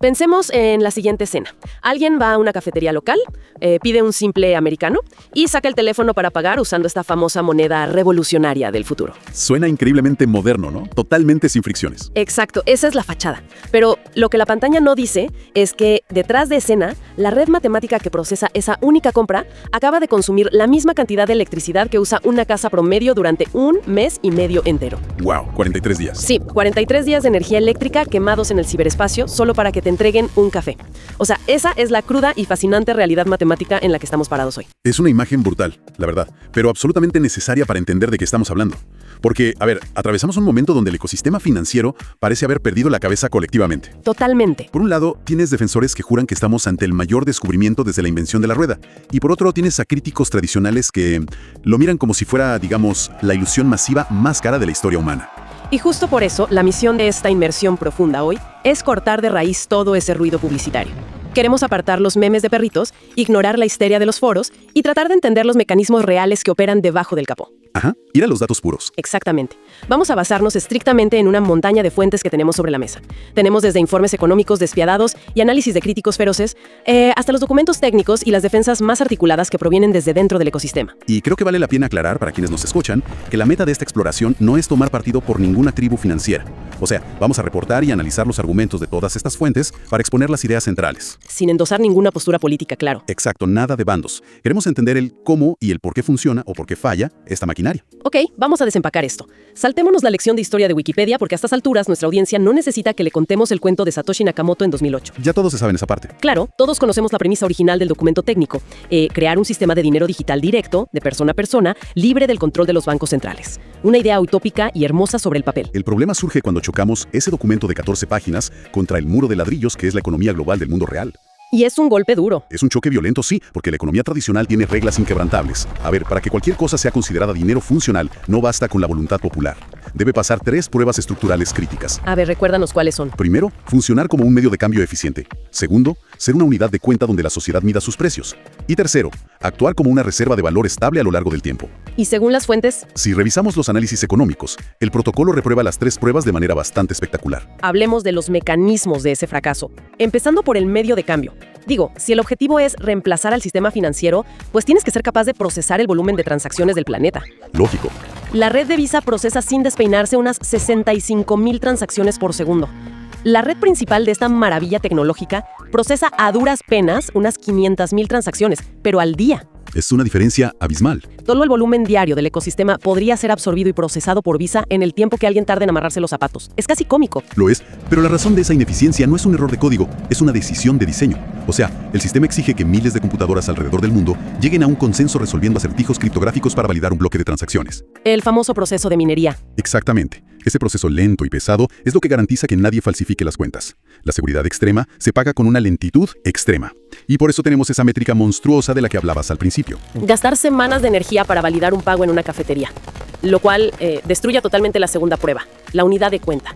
Pensemos en la siguiente escena. Alguien va a una cafetería local, pide un simple americano y saca el teléfono para pagar usando esta famosa moneda revolucionaria del futuro. Suena increíblemente moderno, ¿no? Totalmente sin fricciones. Exacto, esa es la fachada. Pero lo que la pantalla no dice es que detrás de escena, la red matemática que procesa esa única compra acaba de consumir la misma cantidad de electricidad que usa una casa promedio durante 1 mes y medio entero. ¡Wow! 43 días. Sí, 43 días de energía eléctrica quemados en el ciberespacio solo para que te entreguen un café. O sea, esa es la cruda y fascinante realidad matemática en la que estamos parados hoy. Es una imagen brutal, la verdad, pero absolutamente necesaria para entender de qué estamos hablando. Porque, atravesamos un momento donde el ecosistema financiero parece haber perdido la cabeza colectivamente. Totalmente. Por un lado, tienes defensores que juran que estamos ante el mayor descubrimiento desde la invención de la rueda. Y por otro, tienes a críticos tradicionales que lo miran como si fuera, digamos, la ilusión masiva más cara de la historia humana. Y justo por eso, la misión de esta inmersión profunda hoy es cortar de raíz todo ese ruido publicitario. Queremos apartar los memes de perritos, ignorar la histeria de los foros y tratar de entender los mecanismos reales que operan debajo del capó. Ajá, ir a los datos puros. Exactamente. Vamos a basarnos estrictamente en una montaña de fuentes que tenemos sobre la mesa. Tenemos desde informes económicos despiadados y análisis de críticos feroces, hasta los documentos técnicos y las defensas más articuladas que provienen desde dentro del ecosistema. Y creo que vale la pena aclarar para quienes nos escuchan que la meta de esta exploración no es tomar partido por ninguna tribu financiera. O sea, vamos a reportar y analizar los argumentos de todas estas fuentes para exponer las ideas centrales. Sin endosar ninguna postura política, claro. Exacto, nada de bandos. Queremos entender el cómo y el por qué funciona o por qué falla esta maquinaria. Ok, vamos a desempacar esto. Saltémonos la lección de historia de Wikipedia porque a estas alturas nuestra audiencia no necesita que le contemos el cuento de Satoshi Nakamoto en 2008. Ya todos se saben esa parte. Claro, todos conocemos la premisa original del documento técnico. Crear un sistema de dinero digital directo, de persona a persona, libre del control de los bancos centrales. Una idea utópica y hermosa sobre el papel. El problema surge cuando chocamos ese documento de 14 páginas contra el muro de ladrillos que es la economía global del mundo real. Y es un golpe duro. Es un choque violento, sí, porque la economía tradicional tiene reglas inquebrantables. Para que cualquier cosa sea considerada dinero funcional, no basta con la voluntad popular. Debe pasar 3 pruebas estructurales críticas. Recuérdanos cuáles son. Primero, funcionar como un medio de cambio eficiente. Segundo, ser una unidad de cuenta donde la sociedad mida sus precios. Y tercero, actuar como una reserva de valor estable a lo largo del tiempo. Y según las fuentes, si revisamos los análisis económicos, el protocolo reprueba las 3 pruebas de manera bastante espectacular. Hablemos de los mecanismos de ese fracaso, empezando por el medio de cambio. Digo, si el objetivo es reemplazar al sistema financiero, pues tienes que ser capaz de procesar el volumen de transacciones del planeta. Lógico. La red de Visa procesa sin despeinarse unas 65,000 transacciones por segundo. La red principal de esta maravilla tecnológica procesa a duras penas unas 500,000 transacciones, pero al día. Es una diferencia abismal. Todo el volumen diario del ecosistema podría ser absorbido y procesado por Visa en el tiempo que alguien tarde en amarrarse los zapatos. Es casi cómico. Lo es, pero la razón de esa ineficiencia no es un error de código, es una decisión de diseño. O sea, el sistema exige que miles de computadoras alrededor del mundo lleguen a un consenso resolviendo acertijos criptográficos para validar un bloque de transacciones. El famoso proceso de minería. Exactamente. Ese proceso lento y pesado es lo que garantiza que nadie falsifique las cuentas. La seguridad extrema se paga con una lentitud extrema. Y por eso tenemos esa métrica monstruosa de la que hablabas al principio. Gastar semanas de energía para validar un pago en una cafetería, lo cual destruye totalmente la segunda prueba, la unidad de cuenta.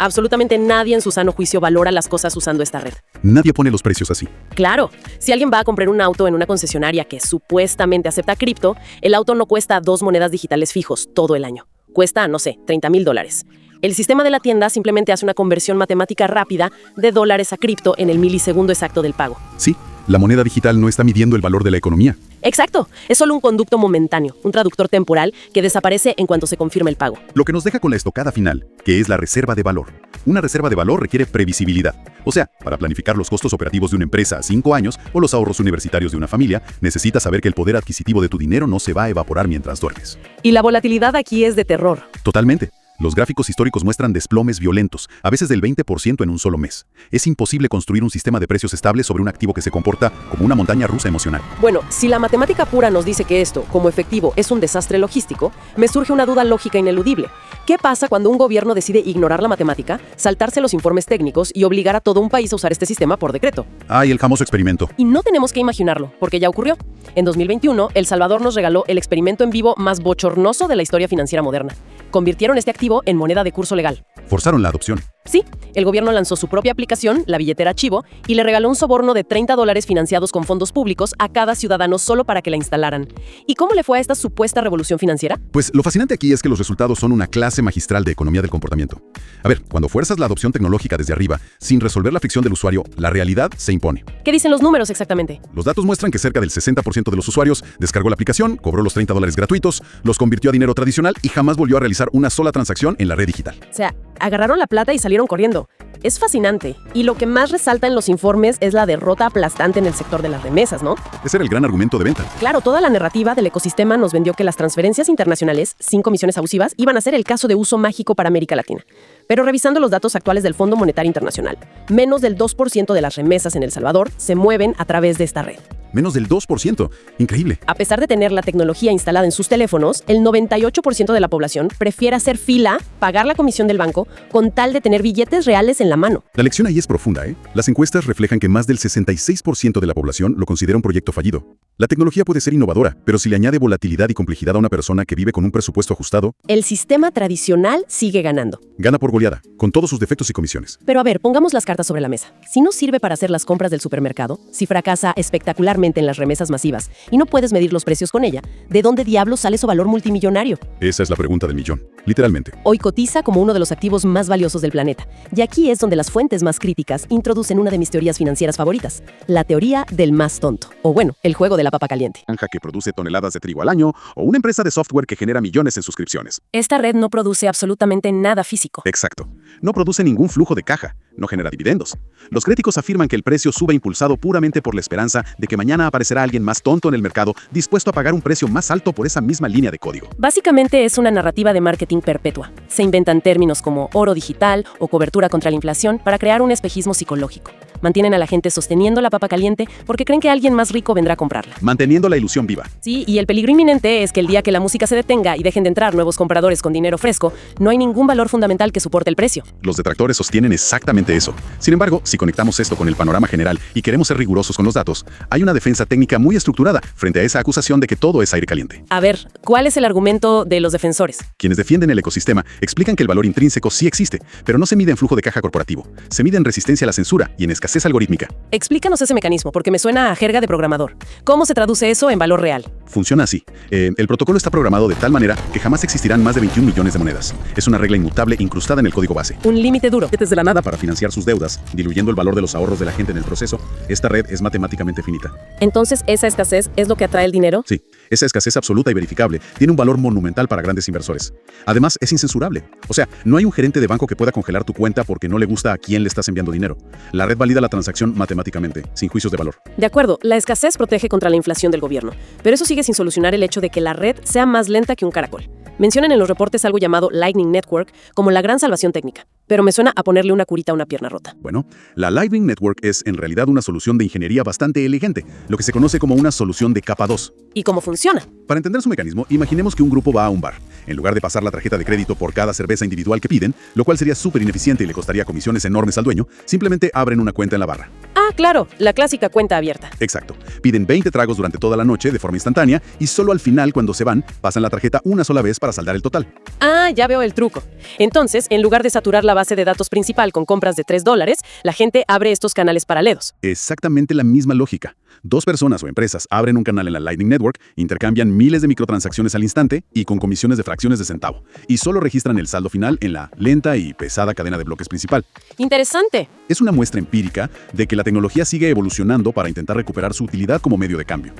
Absolutamente nadie en su sano juicio valora las cosas usando esta red. Nadie pone los precios así. Claro, si alguien va a comprar un auto en una concesionaria que supuestamente acepta cripto, el auto no cuesta 2 monedas digitales fijos todo el año. Cuesta, no sé, $30,000. El sistema de la tienda simplemente hace una conversión matemática rápida de dólares a cripto en el milisegundo exacto del pago. Sí, la moneda digital no está midiendo el valor de la economía. Exacto, es solo un conducto momentáneo, un traductor temporal que desaparece en cuanto se confirma el pago. Lo que nos deja con la estocada final, que es la reserva de valor. Una reserva de valor requiere previsibilidad. O sea, para planificar los costos operativos de una empresa a 5 años o los ahorros universitarios de una familia, necesitas saber que el poder adquisitivo de tu dinero no se va a evaporar mientras duermes. Y la volatilidad aquí es de terror. Totalmente. Los gráficos históricos muestran desplomes violentos, a veces del 20% en un solo mes. Es imposible construir un sistema de precios estable sobre un activo que se comporta como una montaña rusa emocional. Bueno, si la matemática pura nos dice que esto, como efectivo, es un desastre logístico, me surge una duda lógica ineludible. ¿Qué pasa cuando un gobierno decide ignorar la matemática, saltarse los informes técnicos y obligar a todo un país a usar este sistema por decreto? Y el famoso experimento. Y no tenemos que imaginarlo, porque ya ocurrió. En 2021, El Salvador nos regaló el experimento en vivo más bochornoso de la historia financiera moderna. Convirtieron este activo en moneda de curso legal. Forzaron la adopción. Sí, el gobierno lanzó su propia aplicación, la billetera Chivo, y le regaló un soborno de $30 financiados con fondos públicos a cada ciudadano solo para que la instalaran. ¿Y cómo le fue a esta supuesta revolución financiera? Pues lo fascinante aquí es que los resultados son una clase magistral de economía del comportamiento. A ver, cuando fuerzas la adopción tecnológica desde arriba, sin resolver la fricción del usuario, la realidad se impone. ¿Qué dicen los números exactamente? Los datos muestran que cerca del 60% de los usuarios descargó la aplicación, cobró los $30 gratuitos, los convirtió a dinero tradicional y jamás volvió a realizar una sola transacción en la red digital. O sea, agarraron la plata y salieron corriendo. Es fascinante. Y lo que más resalta en los informes es la derrota aplastante en el sector de las remesas, ¿no? Ese era el gran argumento de venta. Claro, toda la narrativa del ecosistema nos vendió que las transferencias internacionales, sin comisiones abusivas, iban a ser el caso de uso mágico para América Latina. Pero revisando los datos actuales del Fondo Monetario Internacional, menos del 2% de las remesas en El Salvador se mueven a través de esta red. Menos del 2%. Increíble. A pesar de tener la tecnología instalada en sus teléfonos, el 98% de la población prefiere hacer fila, pagar la comisión del banco, con tal de tener billetes reales en la mano. La lección ahí es profunda, ¿eh? Las encuestas reflejan que más del 66% de la población lo considera un proyecto fallido. La tecnología puede ser innovadora, pero si le añade volatilidad y complejidad a una persona que vive con un presupuesto ajustado, el sistema tradicional sigue ganando. Gana por goleada, con todos sus defectos y comisiones. Pero a ver, pongamos las cartas sobre la mesa. Si no sirve para hacer las compras del supermercado, si fracasa espectacularmente en las remesas masivas y no puedes medir los precios con ella, ¿de dónde diablos sale su valor multimillonario? Esa es la pregunta del millón, literalmente. Hoy cotiza como uno de los activos más valiosos del planeta. Y aquí es donde las fuentes más críticas introducen una de mis teorías financieras favoritas, la teoría del más tonto. O bueno, el juego de la papa caliente. Granja que produce toneladas de trigo al año o una empresa de software que genera millones en suscripciones. Esta red no produce absolutamente nada físico. Exacto. No produce ningún flujo de caja, no genera dividendos. Los críticos afirman que el precio sube impulsado puramente por la esperanza de que mañana aparecerá alguien más tonto en el mercado dispuesto a pagar un precio más alto por esa misma línea de código. Básicamente es una narrativa de marketing perpetua. Se inventan términos como oro digital o cobertura contra la inflación para crear un espejismo psicológico. Mantienen a la gente sosteniendo la papa caliente porque creen que alguien más rico vendrá a comprarla. Manteniendo la ilusión viva. Sí, y el peligro inminente es que el día que la música se detenga y dejen de entrar nuevos compradores con dinero fresco, no hay ningún valor fundamental que soporte el precio. Los detractores sostienen exactamente eso. Sin embargo, si conectamos esto con el panorama general y queremos ser rigurosos con los datos, hay una defensa técnica muy estructurada frente a esa acusación de que todo es aire caliente. A ver, ¿cuál es el argumento de los defensores? Quienes defienden el ecosistema explican que el valor intrínseco sí existe, pero no se mide en flujo de caja corporativo. Se mide en resistencia a la censura y en escasez algorítmica. Explícanos ese mecanismo, porque me suena a jerga de programador. ¿Cómo se traduce eso en valor real? Funciona así. El protocolo está programado de tal manera que jamás existirán más de 21 millones de monedas. Es una regla inmutable incrustada en el código base. Un límite duro. Desde la nada para financiar sus deudas, diluyendo el valor de los ahorros de la gente en el proceso, esta red es matemáticamente finita. Entonces, ¿esa escasez es lo que atrae el dinero? Sí, esa escasez absoluta y verificable tiene un valor monumental para grandes inversores. Además, es incensurable. O sea, no hay un gerente de banco que pueda congelar tu cuenta porque no le gusta a quién le estás enviando dinero. La red valida la transacción matemáticamente, sin juicios de valor. De acuerdo, la escasez protege contra la inflación del gobierno, pero eso sigue sin solucionar el hecho de que la red sea más lenta que un caracol. Mencionan en los reportes algo llamado Lightning Network como la gran salvación técnica, pero me suena a ponerle una curita a una pierna rota. Bueno, la Lightning Network es en realidad una solución de ingeniería bastante elegante, lo que se conoce como una solución de capa 2. ¿Y cómo funciona? Para entender su mecanismo, imaginemos que un grupo va a un bar. En lugar de pasar la tarjeta de crédito por cada cerveza individual que piden, lo cual sería súper ineficiente y le costaría comisiones enormes al dueño, simplemente abren una cuenta en la barra. Ah, claro, la clásica cuenta abierta. Exacto. Piden 20 tragos durante toda la noche de forma instantánea y solo al final, cuando se van, pasan la tarjeta una sola vez para saldar el total. Ah, ya veo el truco. Entonces, en lugar de saturar la base de datos principal con compras de $3, la gente abre estos canales paralelos. Exactamente la misma lógica. Dos personas o empresas abren un canal en la Lightning Network, intercambian miles de microtransacciones al instante y con comisiones de fracciones de centavo, y solo registran el saldo final en la lenta y pesada cadena de bloques principal. Interesante. Es una muestra empírica de que la tecnología sigue evolucionando para intentar recuperar su utilidad como medio de cambio,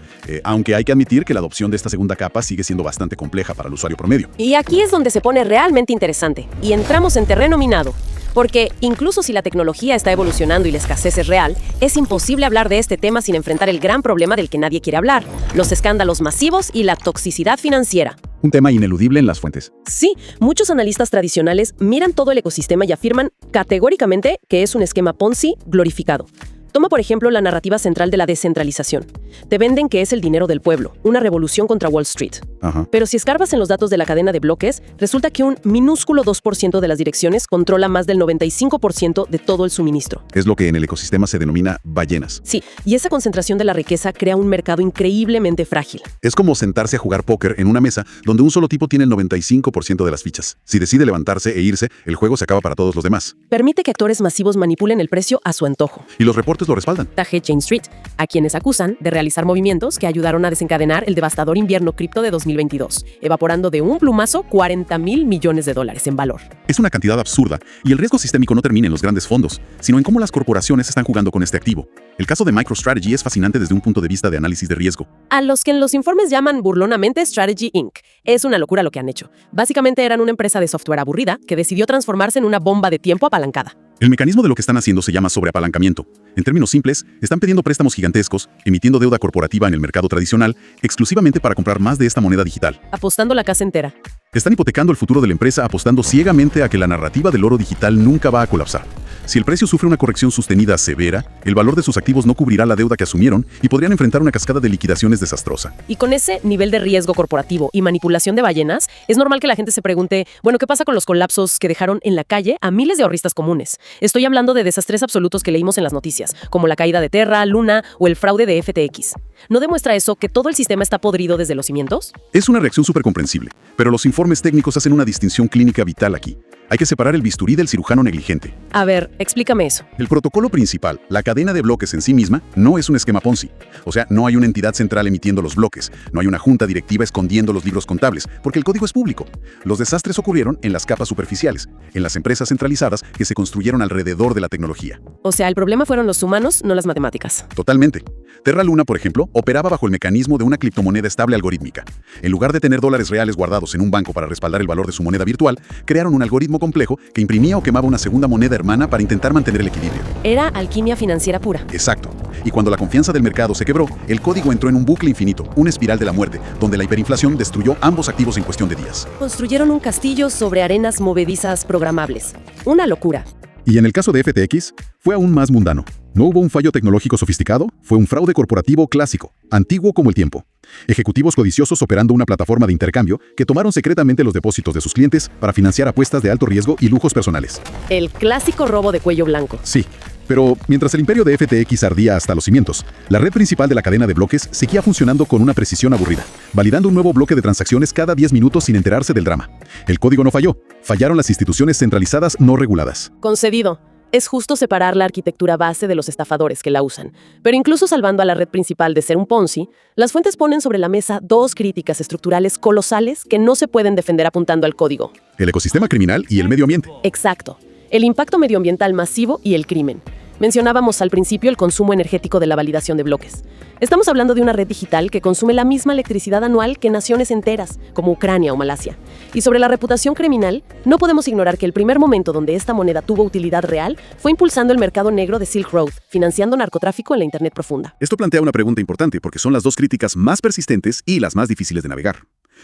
aunque hay que admitir que la adopción de esta segunda capa sigue siendo bastante compleja para el usuario promedio. Y aquí es donde se pone realmente interesante, y entramos en terreno minado. Porque incluso si la tecnología está evolucionando y la escasez es real, es imposible hablar de este tema sin enfrentar el gran problema del que nadie quiere hablar, los escándalos masivos y la toxicidad financiera. Un tema ineludible en las fuentes. Sí, muchos analistas tradicionales miran todo el ecosistema y afirman categóricamente que es un esquema Ponzi glorificado. Toma, por ejemplo, la narrativa central de la descentralización. Te venden que es el dinero del pueblo, una revolución contra Wall Street. Ajá. Pero si escarbas en los datos de la cadena de bloques, resulta que un minúsculo 2% de las direcciones controla más del 95% de todo el suministro. Es lo que en el ecosistema se denomina ballenas. Sí, y esa concentración de la riqueza crea un mercado increíblemente frágil. Es como sentarse a jugar póker en una mesa donde un solo tipo tiene el 95% de las fichas. Si decide levantarse e irse, el juego se acaba para todos los demás. Permite que actores masivos manipulen el precio a su antojo. Y los reportes lo respaldan. Taje Jane Street, a quienes acusan de realizar movimientos que ayudaron a desencadenar el devastador invierno cripto de 2022, evaporando de un plumazo $40,000 millones en valor. Es una cantidad absurda, y el riesgo sistémico no termina en los grandes fondos, sino en cómo las corporaciones están jugando con este activo. El caso de MicroStrategy es fascinante desde un punto de vista de análisis de riesgo. A los que en los informes llaman burlonamente Strategy Inc. Es una locura lo que han hecho. Básicamente eran una empresa de software aburrida que decidió transformarse en una bomba de tiempo apalancada. El mecanismo de lo que están haciendo se llama sobreapalancamiento. En términos simples, están pidiendo préstamos gigantescos, emitiendo deuda corporativa en el mercado tradicional, exclusivamente para comprar más de esta moneda digital. Apostando la casa entera. Están hipotecando el futuro de la empresa apostando ciegamente a que la narrativa del oro digital nunca va a colapsar. Si el precio sufre una corrección sostenida severa, el valor de sus activos no cubrirá la deuda que asumieron y podrían enfrentar una cascada de liquidaciones desastrosa. Y con ese nivel de riesgo corporativo y manipulación de ballenas, es normal que la gente se pregunte, bueno, ¿qué pasa con los colapsos que dejaron en la calle a miles de ahorristas comunes? Estoy hablando de desastres absolutos que leímos en las noticias, como la caída de Terra, Luna o el fraude de FTX. ¿No demuestra eso que todo el sistema está podrido desde los cimientos? Es una reacción súper comprensible, pero los informes técnicos hacen una distinción clínica vital aquí. Hay que separar el bisturí del cirujano negligente. A ver, explícame eso. El protocolo principal, la cadena de bloques en sí misma, no es un esquema Ponzi. O sea, no hay una entidad central emitiendo los bloques, no hay una junta directiva escondiendo los libros contables, porque el código es público. Los desastres ocurrieron en las capas superficiales, en las empresas centralizadas que se construyeron alrededor de la tecnología. O sea, el problema fueron los humanos, no las matemáticas. Totalmente. Terra Luna, por ejemplo, operaba bajo el mecanismo de una criptomoneda estable algorítmica. En lugar de tener dólares reales guardados en un banco para respaldar el valor de su moneda virtual, crearon un algoritmo complejo que imprimía o quemaba una segunda moneda hermana para intentar mantener el equilibrio. Era alquimia financiera pura. Exacto. Y cuando la confianza del mercado se quebró, el código entró en un bucle infinito, una espiral de la muerte, donde la hiperinflación destruyó ambos activos en cuestión de días. Construyeron un castillo sobre arenas movedizas programables. Una locura. Y en el caso de FTX, fue aún más mundano. No hubo un fallo tecnológico sofisticado, fue un fraude corporativo clásico, antiguo como el tiempo. Ejecutivos codiciosos operando una plataforma de intercambio que tomaron secretamente los depósitos de sus clientes para financiar apuestas de alto riesgo y lujos personales. El clásico robo de cuello blanco. Sí, pero mientras el imperio de FTX ardía hasta los cimientos, la red principal de la cadena de bloques seguía funcionando con una precisión aburrida, validando un nuevo bloque de transacciones cada 10 minutos sin enterarse del drama. El código no falló, fallaron las instituciones centralizadas no reguladas. Concedido. Es justo separar la arquitectura base de los estafadores que la usan. Pero incluso salvando a la red principal de ser un Ponzi, las fuentes ponen sobre la mesa dos críticas estructurales colosales que no se pueden defender apuntando al código. El ecosistema criminal y el medio ambiente. Exacto. El impacto medioambiental masivo y el crimen. Mencionábamos al principio el consumo energético de la validación de bloques. Estamos hablando de una red digital que consume la misma electricidad anual que naciones enteras, como Ucrania o Malasia. Y sobre la reputación criminal, no podemos ignorar que el primer momento donde esta moneda tuvo utilidad real fue impulsando el mercado negro de Silk Road, financiando narcotráfico en la Internet profunda. Esto plantea una pregunta importante porque son las dos críticas más persistentes y las más difíciles de navegar.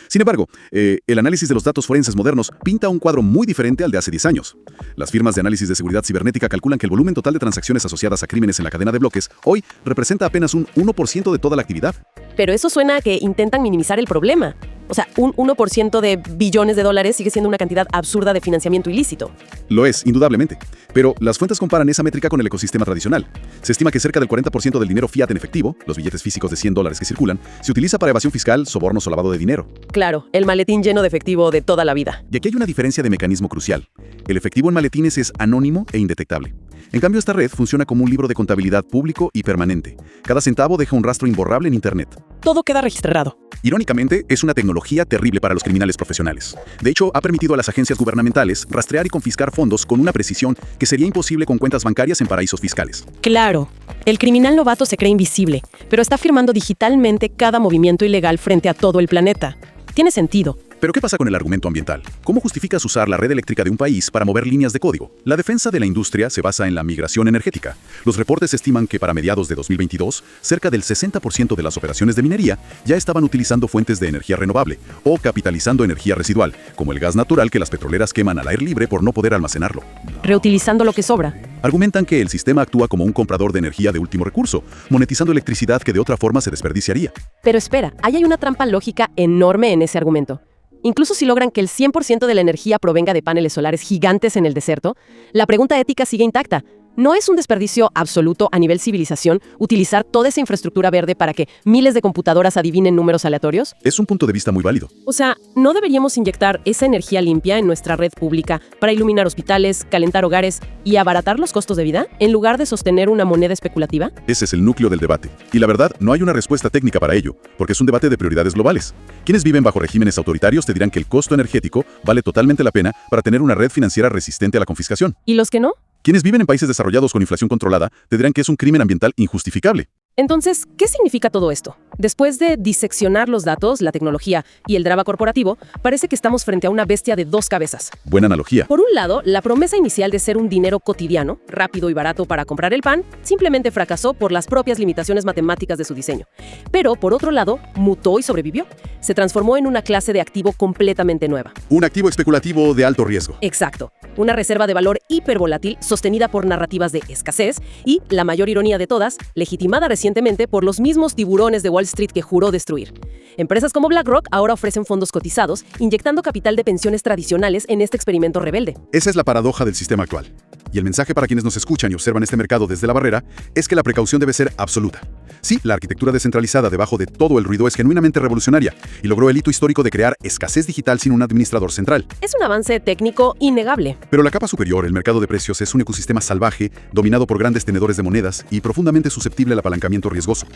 Sin embargo, el análisis de los datos forenses modernos pinta un cuadro muy diferente al de hace 10 años. Las firmas de análisis de seguridad cibernética calculan que el volumen total de transacciones asociadas a crímenes en la cadena de bloques hoy representa apenas un 1% de toda la actividad. Pero eso suena a que intentan minimizar el problema. O sea, un 1% de billones de dólares sigue siendo una cantidad absurda de financiamiento ilícito. Lo es, indudablemente. Pero las fuentes comparan esa métrica con el ecosistema tradicional. Se estima que cerca del 40% del dinero fiat en efectivo, los billetes físicos de $100 que circulan, se utiliza para evasión fiscal, sobornos o lavado de dinero. Claro, el maletín lleno de efectivo de toda la vida. Y aquí hay una diferencia de mecanismo crucial. El efectivo en maletines es anónimo e indetectable. En cambio, esta red funciona como un libro de contabilidad público y permanente. Cada centavo deja un rastro imborrable en Internet. Todo queda registrado. Irónicamente, es una tecnología terrible para los criminales profesionales. De hecho, ha permitido a las agencias gubernamentales rastrear y confiscar fondos con una precisión que sería imposible con cuentas bancarias en paraísos fiscales. Claro, el criminal novato se cree invisible, pero está firmando digitalmente cada movimiento ilegal frente a todo el planeta. Tiene sentido. Pero ¿qué pasa con el argumento ambiental? ¿Cómo justificas usar la red eléctrica de un país para mover líneas de código? La defensa de la industria se basa en la migración energética. Los reportes estiman que para mediados de 2022, cerca del 60% de las operaciones de minería ya estaban utilizando fuentes de energía renovable o capitalizando energía residual, como el gas natural que las petroleras queman al aire libre por no poder almacenarlo. Reutilizando lo que sobra. Argumentan que el sistema actúa como un comprador de energía de último recurso, monetizando electricidad que de otra forma se desperdiciaría. Pero espera, ahí hay una trampa lógica enorme en ese argumento. Incluso si logran que el 100% de la energía provenga de paneles solares gigantes en el desierto, la pregunta ética sigue intacta. ¿No es un desperdicio absoluto a nivel civilización utilizar toda esa infraestructura verde para que miles de computadoras adivinen números aleatorios? Es un punto de vista muy válido. O sea, ¿no deberíamos inyectar esa energía limpia en nuestra red pública para iluminar hospitales, calentar hogares y abaratar los costos de vida, en lugar de sostener una moneda especulativa? Ese es el núcleo del debate. Y la verdad, no hay una respuesta técnica para ello, porque es un debate de prioridades globales. Quienes viven bajo regímenes autoritarios te dirán que el costo energético vale totalmente la pena para tener una red financiera resistente a la confiscación. ¿Y los que no? Quienes viven en países desarrollados con inflación controlada te dirán que es un crimen ambiental injustificable. Entonces, ¿qué significa todo esto? Después de diseccionar los datos, la tecnología y el drama corporativo, parece que estamos frente a una bestia de dos cabezas. Buena analogía. Por un lado, la promesa inicial de ser un dinero cotidiano, rápido y barato para comprar el pan, simplemente fracasó por las propias limitaciones matemáticas de su diseño. Pero, por otro lado, mutó y sobrevivió. Se transformó en una clase de activo completamente nueva. Un activo especulativo de alto riesgo. Exacto. Una reserva de valor hipervolátil sostenida por narrativas de escasez y, la mayor ironía de todas, legitimada recientemente por los mismos tiburones de Wall Street que juró destruir. Empresas como BlackRock ahora ofrecen fondos cotizados, inyectando capital de pensiones tradicionales en este experimento rebelde. Esa es la paradoja del sistema actual. Y el mensaje para quienes nos escuchan y observan este mercado desde la barrera es que la precaución debe ser absoluta. Sí, la arquitectura descentralizada debajo de todo el ruido es genuinamente revolucionaria y logró el hito histórico de crear escasez digital sin un administrador central. Es un avance técnico innegable. Pero la capa superior, el mercado de precios, es un ecosistema salvaje, dominado por grandes tenedores de monedas y profundamente susceptible al apalancamiento riesgoso.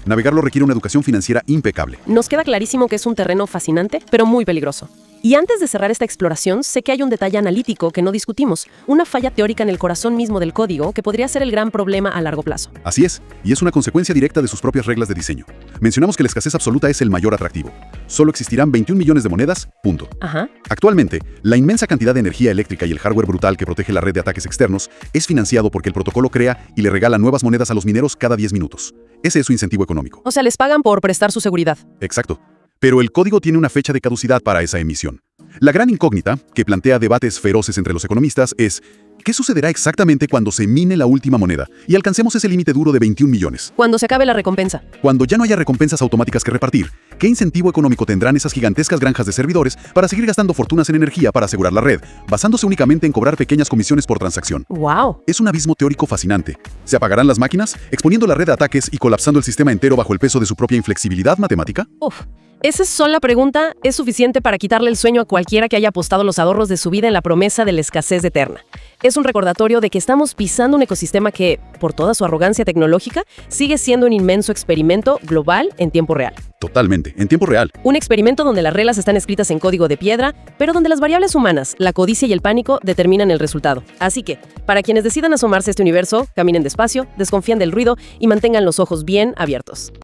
Navegarlo requiere una educación financiera impecable. Nos queda clarísimo que es un terreno fascinante, pero muy peligroso. Y antes de cerrar esta exploración, sé que hay un detalle analítico que no discutimos, una falla teórica en el corazón mismo del código que podría ser el gran problema a largo plazo. Así es, y es una consecuencia directa de sus propias reglas de diseño. Mencionamos que la escasez absoluta es el mayor atractivo. Solo existirán 21 millones de monedas, punto. Ajá. Actualmente, la inmensa cantidad de energía eléctrica y el hardware brutal que protege la red de ataques externos es financiado porque el protocolo crea y le regala nuevas monedas a los mineros cada 10 minutos. Ese es su incentivo económico. O sea, les pagan por prestar su seguridad. Exacto. Pero el código tiene una fecha de caducidad para esa emisión. La gran incógnita, que plantea debates feroces entre los economistas, es ¿qué sucederá exactamente cuando se mine la última moneda y alcancemos ese límite duro de 21 millones? Cuando se acabe la recompensa. Cuando ya no haya recompensas automáticas que repartir, ¿qué incentivo económico tendrán esas gigantescas granjas de servidores para seguir gastando fortunas en energía para asegurar la red, basándose únicamente en cobrar pequeñas comisiones por transacción? ¡Wow! Es un abismo teórico fascinante. ¿Se apagarán las máquinas, exponiendo la red a ataques y colapsando el sistema entero bajo el peso de su propia inflexibilidad matemática? Uf. Esa sola pregunta es suficiente para quitarle el sueño a cualquiera que haya apostado los ahorros de su vida en la promesa de la escasez eterna. Es un recordatorio de que estamos pisando un ecosistema que, por toda su arrogancia tecnológica, sigue siendo un inmenso experimento global en tiempo real. Totalmente, en tiempo real. Un experimento donde las reglas están escritas en código de piedra, pero donde las variables humanas, la codicia y el pánico determinan el resultado. Así que, para quienes decidan asomarse a este universo, caminen despacio, desconfíen del ruido y mantengan los ojos bien abiertos.